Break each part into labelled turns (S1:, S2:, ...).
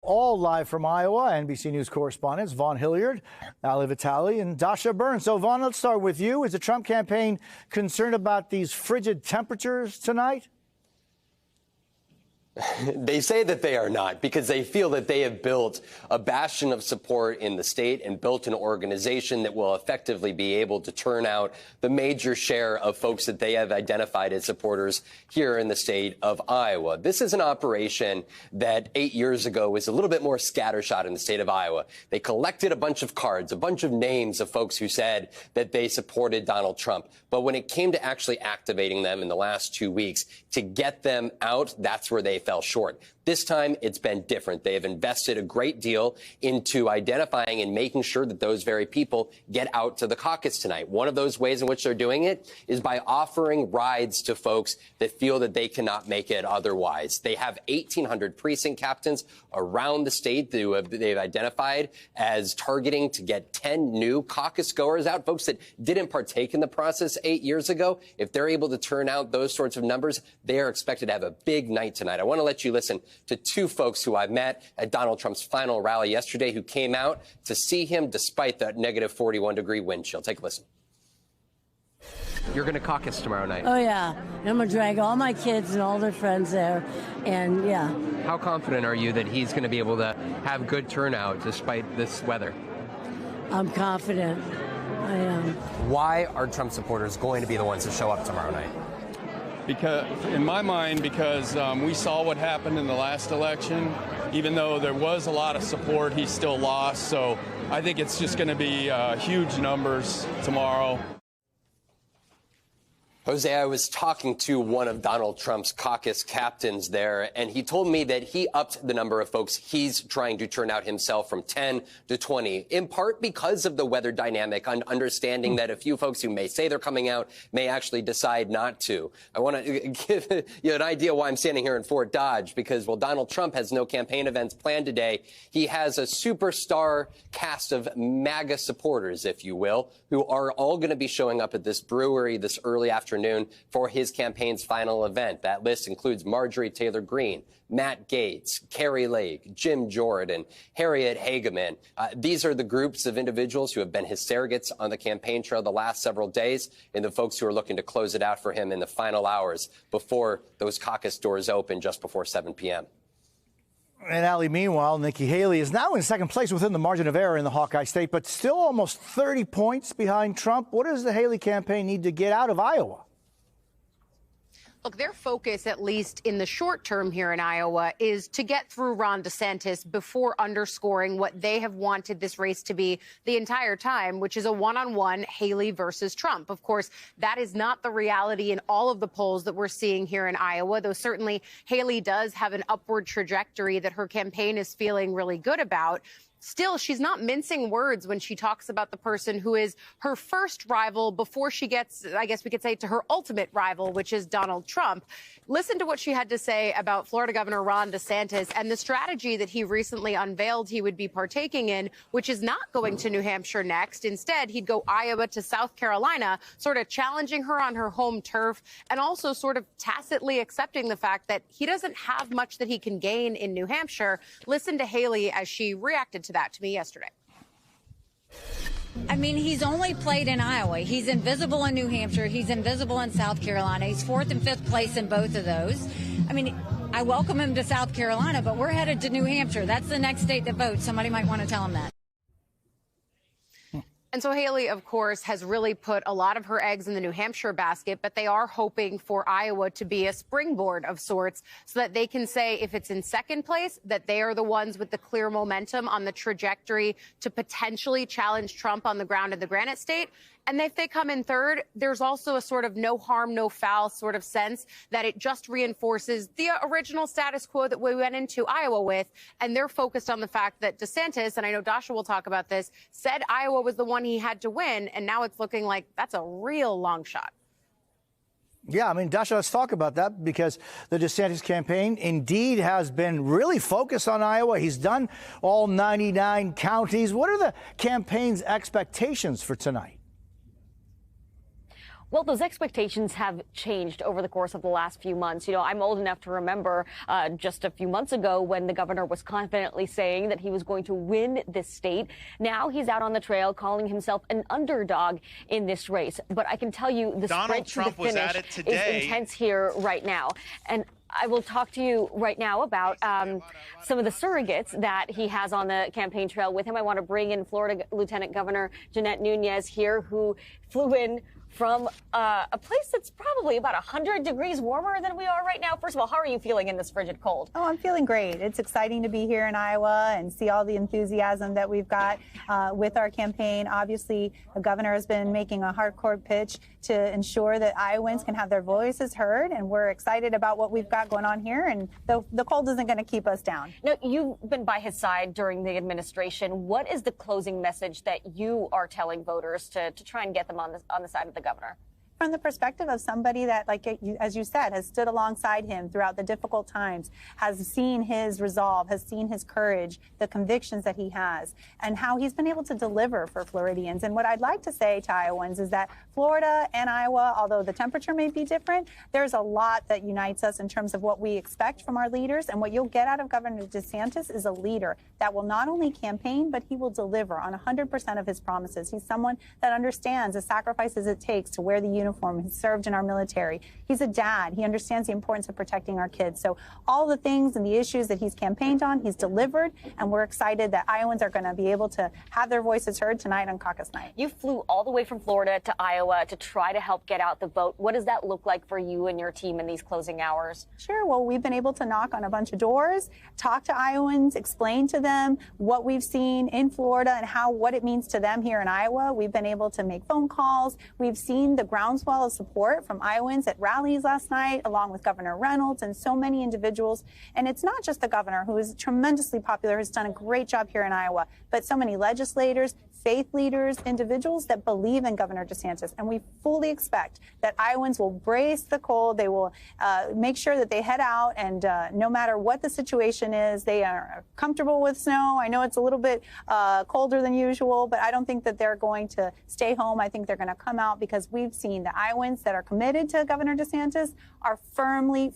S1: all live from Iowa. NBC News correspondents Vaughn Hilliard, Ali Vitale, and Dasha Burns. So, Vaughn, let's start with you. Is the Trump campaign concerned about these frigid temperatures tonight?
S2: They say that they are not, because they feel that they have built a bastion of support in the state and built an organization that will effectively be able to turn out the major share of folks that they have identified as supporters here in the state of Iowa. This is an operation that 8 years ago was a little bit more scattershot in the state of Iowa. They collected a bunch of cards, a bunch of names of folks who said that they supported Donald Trump. But when it came to actually activating them in the last 2 weeks to get them out, that's where they fell short. This time, it's been different. They have invested a great deal into identifying and making sure that those very people get out to the caucus tonight. One of those ways in which they're doing it is by offering rides to folks that feel that they cannot make it otherwise. They have 1,800 precinct captains around the state that they've identified as targeting to get 10 new caucus goers out, folks that didn't partake in the process 8 years ago. If they're able to turn out those sorts of numbers, they are expected to have a big night tonight. I want to let you listen to two folks who I met at Donald Trump's final rally yesterday who came out to see him despite that negative 41-degree wind chill. Take a listen. You're going to caucus tomorrow night.
S3: Oh, yeah. I'm going to drag all my kids and all their friends there. And, yeah.
S2: How confident are you that he's going to be able to have good turnout despite this weather?
S3: I'm confident. I am.
S2: Why are Trump supporters going to be the ones to show up tomorrow night?
S4: Because, in my mind, because we saw what happened in the last election. Even though there was a lot of support, he still lost. So I think it's just going to be huge numbers tomorrow.
S2: Jose, I was talking to one of Donald Trump's caucus captains there, and he told me that he upped the number of folks he's trying to turn out himself from 10 to 20, in part because of the weather dynamic and understanding that a few folks who may say they're coming out may actually decide not to. I want to give you an idea why I'm standing here in Fort Dodge, because while Donald Trump has no campaign events planned today, he has a superstar cast of MAGA supporters, if you will, who are all going to be showing up at this brewery this early afternoon for his campaign's final event. That list includes Marjorie Taylor Greene, Matt Gaetz, Kari Lake, Jim Jordan, Harriet Hageman. These are the groups of individuals who have been his surrogates on the campaign trail the last several days, and the folks who are looking to close it out for him in the final hours before those caucus doors open just before 7 p.m.
S1: And Ali, meanwhile, Nikki Haley is now in second place within the margin of error in the Hawkeye state, but still almost 30 points behind Trump. What does the Haley campaign need to get out of Iowa?
S5: Look, their focus, at least in the short term here in Iowa, is to get through Ron DeSantis before underscoring what they have wanted this race to be the entire time, which is a one-on-one Haley versus Trump. Of course, that is not the reality in all of the polls that we're seeing here in Iowa, though certainly Haley does have an upward trajectory that her campaign is feeling really good about. Still, she's not mincing words when she talks about the person who is her first rival before she gets, I guess we could say, to her ultimate rival, which is Donald Trump. Listen to what she had to say about Florida Governor Ron DeSantis and the strategy that he recently unveiled he would be partaking in, which is not going to New Hampshire next. Instead, he'd go Iowa to South Carolina, sort of challenging her on her home turf and also sort of tacitly accepting the fact that he doesn't have much that he can gain in New Hampshire. Listen to Haley as she reacted to that to me yesterday.
S6: I mean, he's only played in Iowa. He's invisible in New Hampshire. He's invisible in South Carolina. He's fourth and fifth place in both of those. I mean, I welcome him to South Carolina, but we're headed to New Hampshire. That's the next state that votes. Somebody might want to tell him that.
S5: And so Haley, of course, has really put a lot of her eggs in the New Hampshire basket, but they are hoping for Iowa to be a springboard of sorts so that they can say if it's in second place, that they are the ones with the clear momentum on the trajectory to potentially challenge Trump on the ground in the Granite State. And if they come in third, there's also a sort of no harm, no foul sort of sense that it just reinforces the original status quo that we went into Iowa with. And they're focused on the fact that DeSantis, and I know Dasha will talk about this, said Iowa was the one he had to win. And now it's looking like that's a real long shot.
S1: Yeah, I mean, Dasha, let's talk about that because the DeSantis campaign indeed has been really focused on Iowa. He's done all 99 counties. What are the campaign's expectations for tonight?
S7: Well, those expectations have changed over the course of the last few months. You know, I'm old enough to remember just a few months ago when the governor was confidently saying that he was going to win this state. Now he's out on the trail calling himself an underdog in this race. But I can tell you the sprint to the finish is intense here right now. And I will talk to you right now about some of the surrogates that he has on the campaign trail with him. I want to bring in Florida Lieutenant Governor Jeanette Nunez here, who flew in from a place that's probably about 100 degrees warmer than we are right now. First of all, how are you feeling in this frigid cold?
S8: Oh, I'm feeling great. It's exciting to be here in Iowa and see all the enthusiasm that we've got with our campaign. Obviously, the governor has been making a hardcore pitch to ensure that Iowans can have their voices heard, and we're excited about what we've got going on here, and the cold isn't going to keep us down.
S7: Now, you've been by his side during the administration. What is the closing message that you are telling voters to try and get them on the side of the governor?
S8: From the perspective of somebody that, like as you said, has stood alongside him throughout the difficult times, has seen his resolve, has seen his courage, the convictions that he has, and how he's been able to deliver for Floridians. And what I'd like to say to Iowans is that Florida and Iowa, although the temperature may be different, there's a lot that unites us in terms of what we expect from our leaders. And what you'll get out of Governor DeSantis is a leader that will not only campaign, but he will deliver on 100% of his promises. He's someone that understands the sacrifices it takes to wear the uniform. He served in our military. He's a dad. He understands the importance of protecting our kids. So all the things and the issues that he's campaigned on, he's delivered. And we're excited that Iowans are going to be able to have their voices heard tonight on caucus night.
S7: You flew all the way from Florida to Iowa to try to help get out the vote. What does that look like for you and your team in these closing hours?
S8: Sure. Well, we've been able to knock on a bunch of doors, talk to Iowans, explain to them what we've seen in Florida and what it means to them here in Iowa. We've been able to make phone calls. We've seen the groundswell of support from Iowans at rallies last night, along with Governor Reynolds and so many individuals. And it's not just the governor, who is tremendously popular, has done a great job here in Iowa, but so many legislators, faith leaders, individuals that believe in Governor DeSantis. And we fully expect that Iowans will brace the cold. They will make sure that they head out, and no matter what the situation is, they are comfortable with snow. I know it's a little bit colder than usual, but I don't think that they're going to stay home. I think they're going to come out, because we've seen the Iowans that are committed to Governor DeSantis are firmly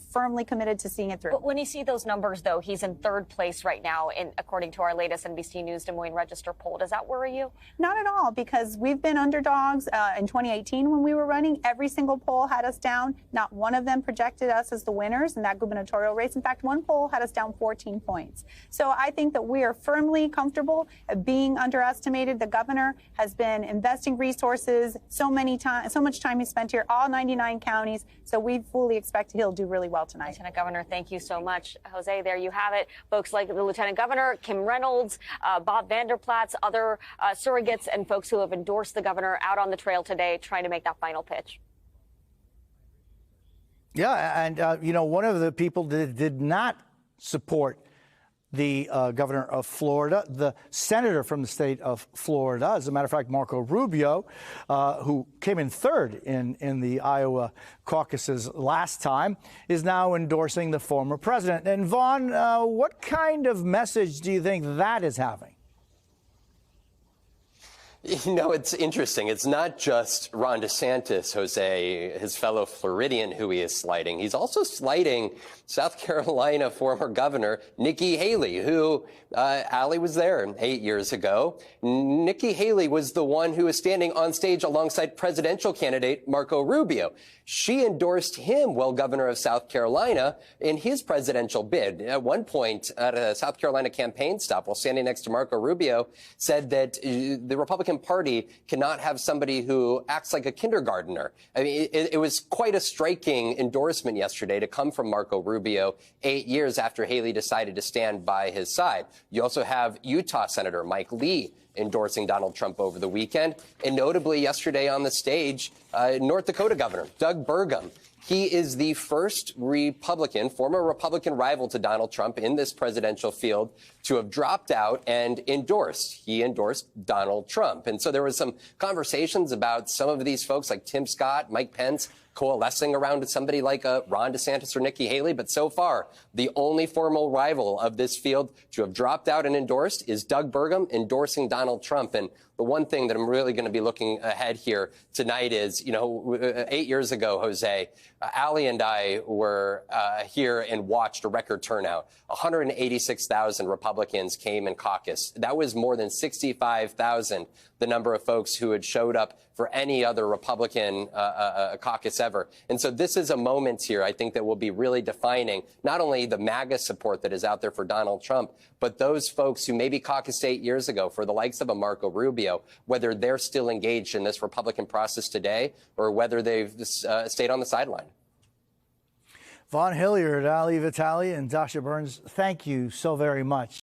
S8: committed to seeing it through.
S7: But when you see those numbers, though, he's in third place right now, according to our latest NBC News Des Moines Register poll. Does that worry you?
S8: Not at all, because we've been underdogs in 2018 when we were running. Every single poll had us down. Not one of them projected us as the winners in that gubernatorial race. In fact, one poll had us down 14 points. So I think that we are firmly comfortable being underestimated. The governor has been investing resources, so much time he spent here, all 99 counties. So we fully expect he'll do really well tonight.
S7: Lieutenant Governor, thank you so much. Jose, there you have it. Folks like the Lieutenant Governor, Kim Reynolds, Bob Vander Plaats, other surrogates and folks who have endorsed the governor out on the trail today trying to make that final pitch.
S1: Yeah, and, you know, one of the people that did not support the governor of Florida, the senator from the state of Florida, as a matter of fact, Marco Rubio, who came in third in the Iowa caucuses last time, is now endorsing the former president. And Vaughn, what kind of message do you think that is having?
S2: You know, it's interesting. It's not just Ron DeSantis, Jose, his fellow Floridian, who he is slighting. He's also slighting South Carolina former governor Nikki Haley, who Allie was there 8 years ago. Nikki Haley was the one who was standing on stage alongside presidential candidate Marco Rubio. She endorsed him while governor of South Carolina in his presidential bid. At one point at a South Carolina campaign stop while standing next to Marco Rubio, said that the Republican Party cannot have somebody who acts like a kindergartner. I mean, it was quite a striking endorsement yesterday to come from Marco Rubio 8 years after Haley decided to stand by his side. You also have Utah Senator Mike Lee endorsing Donald Trump over the weekend. And notably yesterday on the stage, North Dakota Governor Doug Burgum. He is the first former Republican rival to Donald Trump in this presidential field to have dropped out and endorsed. He endorsed Donald Trump. And so there was some conversations about some of these folks like Tim Scott, Mike Pence, coalescing around somebody like Ron DeSantis or Nikki Haley. But so far, the only formal rival of this field to have dropped out and endorsed is Doug Burgum endorsing Donald Trump. And the one thing that I'm really going to be looking ahead here tonight is, 8 years ago, Jose, Allie and I were here and watched a record turnout. 186,000 Republicans came and caucused. That was more than 65,000, the number of folks who had showed up for any other Republican caucus ever. And so this is a moment here, I think, that will be really defining not only the MAGA support that is out there for Donald Trump, but those folks who maybe caucused 8 years ago for the likes of a Marco Rubio, whether they're still engaged in this Republican process today or whether they've stayed on the sideline.
S1: Vaughn Hilliard, Ali Vitale, and Dasha Burns, thank you so very much.